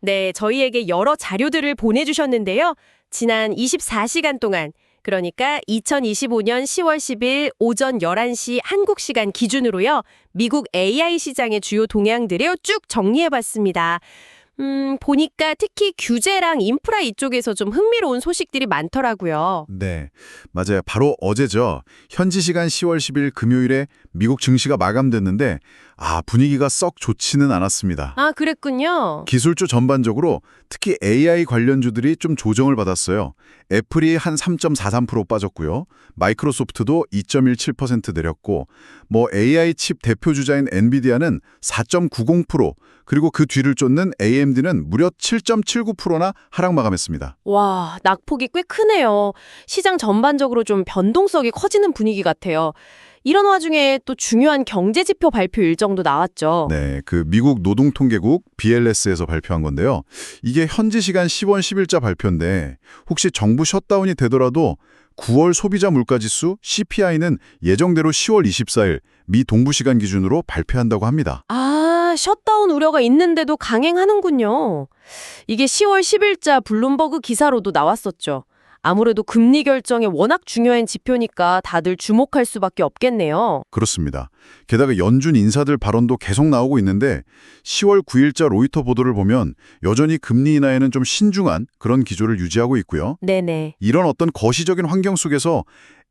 네, 저희에게 여러 자료들을 보내주셨는데요. 지난 24시간 동안, 그러니까 2025년 10월 10일 오전 11시 한국 시간 기준으로요. 미국 AI 시장의 주요 동향들을 쭉 정리해봤습니다. 보니까 특히 규제랑 인프라 이쪽에서 좀 흥미로운 소식들이 많더라고요. 네, 맞아요. 바로 어제죠. 현지 시간 10월 10일 금요일에 미국 증시가 마감됐는데 분위기가 썩 좋지는 않았습니다. 아, 그랬군요. 기술주 전반적으로 특히 AI 관련주들이 좀 조정을 받았어요. 애플이 한 3.43% 빠졌고요. 마이크로소프트도 2.17% 내렸고 AI 칩 대표 주자인 엔비디아는 4.90%, 그리고 그 뒤를 쫓는 AMD는 무려 7.79%나 하락 마감했습니다. 와, 낙폭이 꽤 크네요. 시장 전반적으로 좀 변동성이 커지는 분위기 같아요. 이런 와중에 또 중요한 경제지표 발표 일정도 나왔죠. 네, 그 미국 노동통계국 BLS에서 발표한 건데요. 이게 현지 시간 10월 10일자 발표인데 혹시 정부 셧다운이 되더라도 9월 소비자 물가지수 CPI는 예정대로 10월 24일 미 동부 시간 기준으로 발표한다고 합니다. 아, 셧다운 우려가 있는데도 강행하는군요. 이게 10월 10일자 블룸버그 기사로도 나왔었죠. 아무래도 금리 결정에 워낙 중요한 지표니까 다들 주목할 수밖에 없겠네요. 그렇습니다. 게다가 연준 인사들 발언도 계속 나오고 있는데 10월 9일자 로이터 보도를 보면 여전히 금리 인하에는 좀 신중한 그런 기조를 유지하고 있고요. 네네. 이런 어떤 거시적인 환경 속에서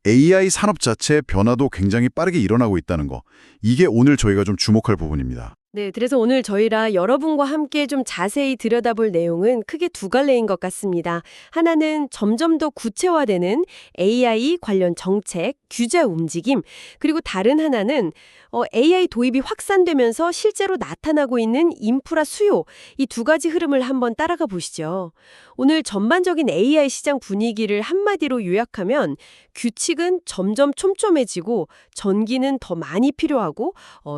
AI 산업 자체의 변화도 굉장히 빠르게 일어나고 있다는 거. 이게 오늘 저희가 좀 주목할 부분입니다. 네, 그래서 오늘 저희랑 여러분과 함께 좀 자세히 들여다볼 내용은 크게 두 갈래인 것 같습니다. 하나는 점점 더 구체화되는 AI 관련 정책, 규제 움직임, 그리고 다른 하나는 AI 도입이 확산되면서 실제로 나타나고 있는 인프라 수요, 이 두 가지 흐름을 한번 따라가 보시죠. 오늘 전반적인 AI 시장 분위기를 한마디로 요약하면 규칙은 점점 촘촘해지고 전기는 더 많이 필요하고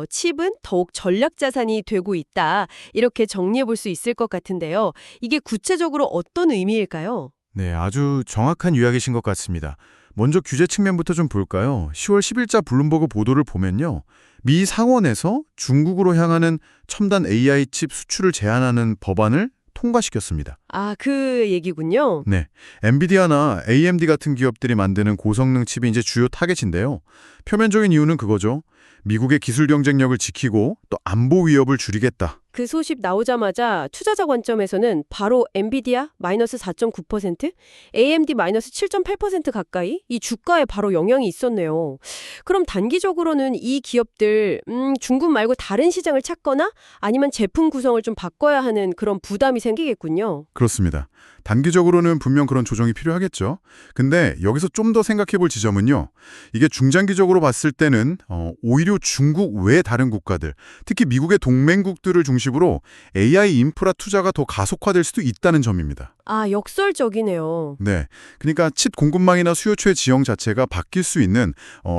칩은 더욱 전략 자산이 되고 있다. 이렇게 정리해 볼 수 있을 것 같은데요. 이게 구체적으로 어떤 의미일까요? 네, 아주 정확한 요약이신 것 같습니다. 먼저 규제 측면부터 좀 볼까요? 10월 10일자 블룸버그 보도를 보면요. 미 상원에서 중국으로 향하는 첨단 AI 칩 수출을 제한하는 법안을 통과시켰습니다. 아, 그 얘기군요. 네, 엔비디아나 AMD 같은 기업들이 만드는 고성능 칩이 이제 주요 타겟인데요. 표면적인 이유는 그거죠. 미국의 기술 경쟁력을 지키고 또 안보 위협을 줄이겠다. 그 소식 나오자마자 투자자 관점에서는 바로 엔비디아 마이너스 4.9%, AMD 마이너스 7.8% 가까이 이 주가에 바로 영향이 있었네요. 그럼 단기적으로는 이 기업들 중국 말고 다른 시장을 찾거나 아니면 제품 구성을 좀 바꿔야 하는 그런 부담이 생기겠군요. 그렇습니다. 단기적으로는 분명 그런 조정이 필요하겠죠. 근데 여기서 좀 더 생각해 볼 지점은요. 이게 중장기적으로 봤을 때는 오히려 중국 외 다른 국가들, 특히 미국의 동맹국들을 중심으로 AI 인프라 투자가 더 가속화될 수도 있다는 점입니다. 아, 역설적이네요. 네, 그러니까 칩 공급망이나 수요처의 지형 자체가 바뀔 수 있는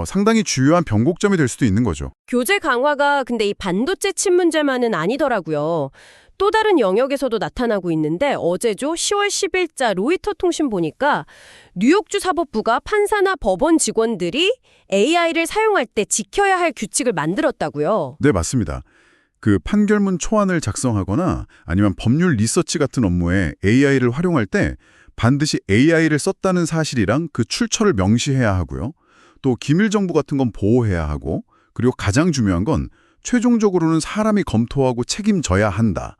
상당히 주요한 변곡점이 될 수도 있는 거죠. 교제 강화가 근데 이 반도체 칩 문제만은 아니더라고요. 또 다른 영역에서도 나타나고 있는데 어제죠. 10월 10일자 로이터 통신 보니까 뉴욕주 사법부가 판사나 법원 직원들이 AI를 사용할 때 지켜야 할 규칙을 만들었다고요. 네, 맞습니다. 그 판결문 초안을 작성하거나 아니면 법률 리서치 같은 업무에 AI를 활용할 때 반드시 AI를 썼다는 사실이랑 그 출처를 명시해야 하고요. 또 기밀 정보 같은 건 보호해야 하고, 그리고 가장 중요한 건 최종적으로는 사람이 검토하고 책임져야 한다.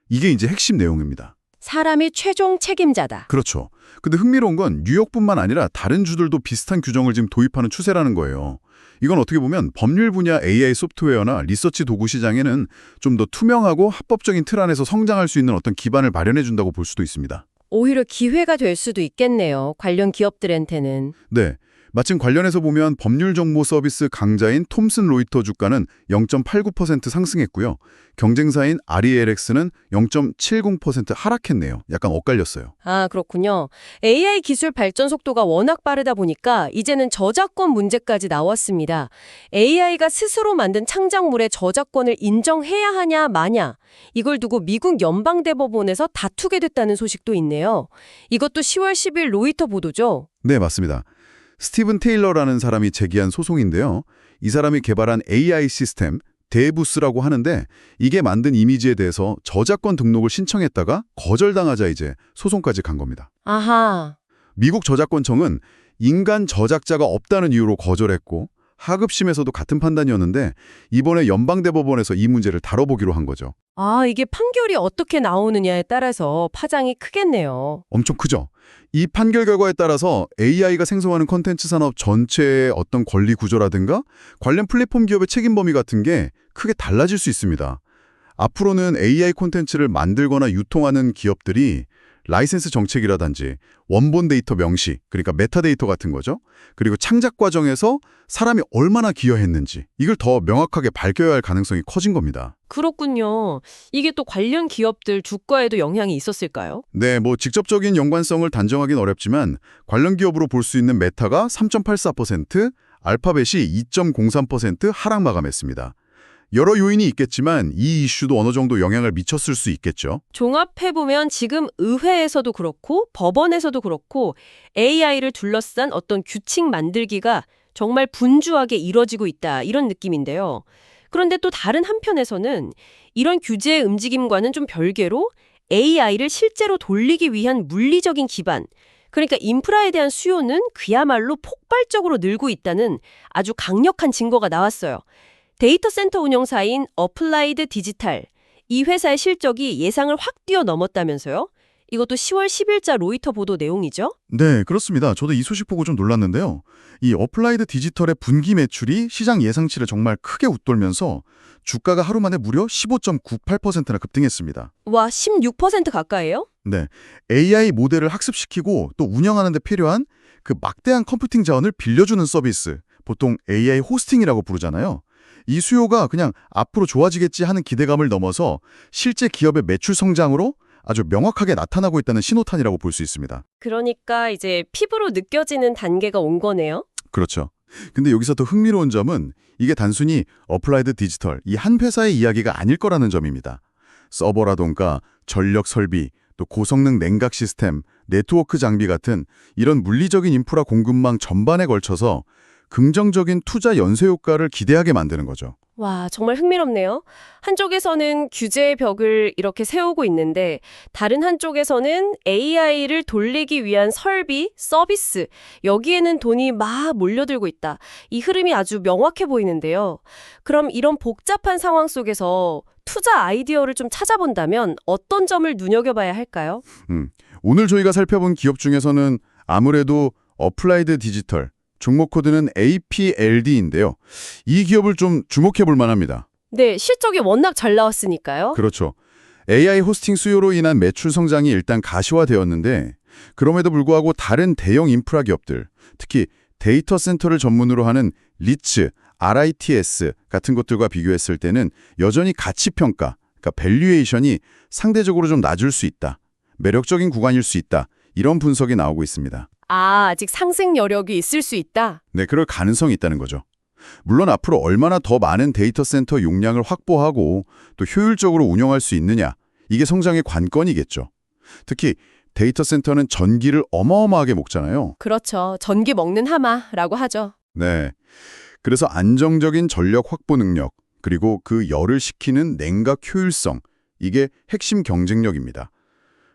이게 이제 핵심 내용입니다. 사람이 최종 책임자다. 그렇죠. 근데 흥미로운 건 뉴욕뿐만 아니라 다른 주들도 비슷한 규정을 지금 도입하는 추세라는 거예요. 이건 어떻게 보면 법률 분야 AI 소프트웨어나 리서치 도구 시장에는 좀 더 투명하고 합법적인 틀 안에서 성장할 수 있는 어떤 기반을 마련해 준다고 볼 수도 있습니다. 오히려 기회가 될 수도 있겠네요. 관련 기업들한테는. 네. 마침 관련해서 보면 법률 정보 서비스 강자인 톰슨 로이터 주가는 0.89% 상승했고요. 경쟁사인 RELX는 0.70% 하락했네요. 약간 엇갈렸어요. 아, 그렇군요. AI 기술 발전 속도가 워낙 빠르다 보니까 이제는 저작권 문제까지 나왔습니다. AI가 스스로 만든 창작물의 저작권을 인정해야 하냐 마냐, 이걸 두고 미국 연방대법원에서 다투게 됐다는 소식도 있네요. 이것도 10월 10일 로이터 보도죠. 네, 맞습니다. 스티븐 테일러라는 사람이 제기한 소송인데요. 이 사람이 개발한 AI 시스템 데부스라고 하는데 이게 만든 이미지에 대해서 저작권 등록을 신청했다가 거절당하자 이제 소송까지 간 겁니다. 아하. 미국 저작권청은 인간 저작자가 없다는 이유로 거절했고 하급심에서도 같은 판단이었는데 이번에 연방대법원에서 이 문제를 다뤄보기로 한 거죠. 아, 이게 판결이 어떻게 나오느냐에 따라서 파장이 크겠네요. 엄청 크죠? 이 판결 결과에 따라서 AI가 생성하는 콘텐츠 산업 전체의 어떤 권리 구조라든가 관련 플랫폼 기업의 책임 범위 같은 게 크게 달라질 수 있습니다. 앞으로는 AI 콘텐츠를 만들거나 유통하는 기업들이 라이센스 정책이라든지 원본 데이터 명시, 그러니까 메타데이터 같은 거죠. 그리고 창작 과정에서 사람이 얼마나 기여했는지 이걸 더 명확하게 밝혀야 할 가능성이 커진 겁니다. 그렇군요. 이게 또 관련 기업들 주가에도 영향이 있었을까요? 네, 뭐 직접적인 연관성을 단정하긴 어렵지만 관련 기업으로 볼 수 있는 메타가 3.84%, 알파벳이 2.03% 하락 마감했습니다. 여러 요인이 있겠지만 이 이슈도 어느 정도 영향을 미쳤을 수 있겠죠. 종합해보면 지금 의회에서도 그렇고 법원에서도 그렇고 AI를 둘러싼 어떤 규칙 만들기가 정말 분주하게 이뤄지고 있다 이런 느낌인데요. 그런데 또 다른 한편에서는 이런 규제의 움직임과는 좀 별개로 AI를 실제로 돌리기 위한 물리적인 기반, 그러니까 인프라에 대한 수요는 그야말로 폭발적으로 늘고 있다는 아주 강력한 증거가 나왔어요. 데이터 센터 운영사인 어플라이드 디지털, 이 회사의 실적이 예상을 확 뛰어넘었다면서요? 이것도 10월 10일자 로이터 보도 내용이죠? 네, 그렇습니다. 저도 이 소식 보고 좀 놀랐는데요. 이 어플라이드 디지털의 분기 매출이 시장 예상치를 정말 크게 웃돌면서 주가가 하루 만에 무려 15.98%나 급등했습니다. 와, 16% 가까이요? 네, AI 모델을 학습시키고 또 운영하는 데 필요한 그 막대한 컴퓨팅 자원을 빌려주는 서비스, 보통 AI 호스팅이라고 부르잖아요. 이 수요가 그냥 앞으로 좋아지겠지 하는 기대감을 넘어서 실제 기업의 매출 성장으로 아주 명확하게 나타나고 있다는 신호탄이라고 볼 수 있습니다. 그러니까 이제 피부로 느껴지는 단계가 온 거네요? 그렇죠. 근데 여기서 더 흥미로운 점은 이게 단순히 어플라이드 디지털, 이 한 회사의 이야기가 아닐 거라는 점입니다. 서버라던가 전력 설비, 또 고성능 냉각 시스템, 네트워크 장비 같은 이런 물리적인 인프라 공급망 전반에 걸쳐서 긍정적인 투자 연쇄 효과를 기대하게 만드는 거죠. 와, 정말 흥미롭네요. 한쪽에서는 규제의 벽을 이렇게 세우고 있는데 다른 한쪽에서는 AI를 돌리기 위한 설비, 서비스, 여기에는 돈이 막 몰려들고 있다. 이 흐름이 아주 명확해 보이는데요. 그럼 이런 복잡한 상황 속에서 투자 아이디어를 좀 찾아본다면 어떤 점을 눈여겨봐야 할까요? 오늘 저희가 살펴본 기업 중에서는 아무래도 어플라이드 디지털, 종목 코드는 APLD인데요. 이 기업을 좀 주목해 볼 만합니다. 네, 실적이 워낙 잘 나왔으니까요. 그렇죠. AI 호스팅 수요로 인한 매출 성장이 일단 가시화되었는데 그럼에도 불구하고 다른 대형 인프라 기업들, 특히 데이터 센터를 전문으로 하는 리츠, RITS 같은 것들과 비교했을 때는 여전히 가치 평가, 그러니까 밸류에이션이 상대적으로 좀 낮을 수 있다. 매력적인 구간일 수 있다. 이런 분석이 나오고 있습니다. 아, 아직 상승 여력이 있을 수 있다. 네, 그럴 가능성이 있다는 거죠. 물론 앞으로 얼마나 더 많은 데이터 센터 용량을 확보하고 또 효율적으로 운영할 수 있느냐, 이게 성장의 관건이겠죠. 특히 데이터 센터는 전기를 어마어마하게 먹잖아요. 그렇죠. 전기 먹는 하마라고 하죠. 네. 그래서 안정적인 전력 확보 능력, 그리고 그 열을 식히는 냉각 효율성, 이게 핵심 경쟁력입니다.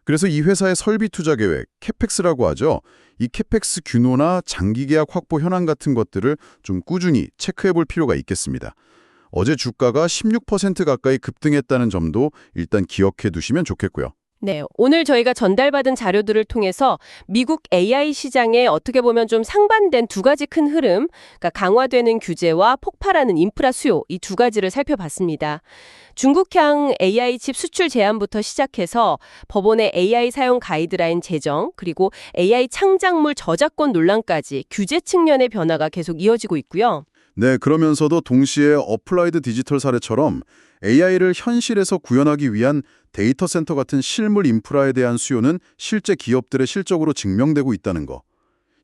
그래서 이 회사의 설비 투자 계획, 캐펙스라고 하죠. 이 캐펙스 균호나 장기 계약 확보 현황 같은 것들을 좀 꾸준히 체크해 볼 필요가 있겠습니다. 어제 주가가 16% 가까이 급등했다는 점도 일단 기억해 두시면 좋겠고요. 네, 오늘 저희가 전달받은 자료들을 통해서 미국 AI 시장에 어떻게 보면 좀 상반된 두 가지 큰 흐름, 그러니까 강화되는 규제와 폭발하는 인프라 수요, 이 두 가지를 살펴봤습니다. 중국향 AI 칩 수출 제한부터 시작해서 법원의 AI 사용 가이드라인 제정, 그리고 AI 창작물 저작권 논란까지 규제 측면의 변화가 계속 이어지고 있고요. 네, 그러면서도 동시에 어플라이드 디지털 사례처럼 AI를 현실에서 구현하기 위한 데이터 센터 같은 실물 인프라에 대한 수요는 실제 기업들의 실적으로 증명되고 있다는 거.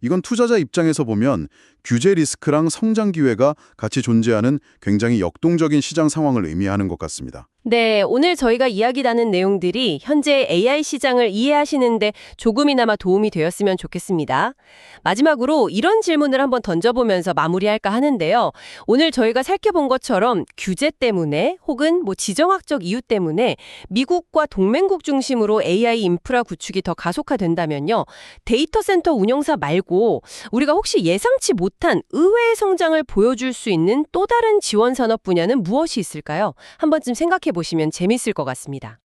이건 투자자 입장에서 보면 규제 리스크랑 성장 기회가 같이 존재하는 굉장히 역동적인 시장 상황을 의미하는 것 같습니다. 네, 오늘 저희가 이야기 나눈 내용들이 현재 AI 시장을 이해하시는데 조금이나마 도움이 되었으면 좋겠습니다. 마지막으로 이런 질문을 한번 던져보면서 마무리할까 하는데요. 오늘 저희가 살펴본 것처럼 규제 때문에 혹은 지정학적 이유 때문에 미국과 동맹국 중심으로 AI 인프라 구축이 더 가속화된다면요. 데이터 센터 운영사 말고 우리가 혹시 예상치 못한 의외의 성장을 보여줄 수 있는 또 다른 지원 산업 분야는 무엇이 있을까요? 한 번쯤 생각해 보시면 재밌을 것 같습니다.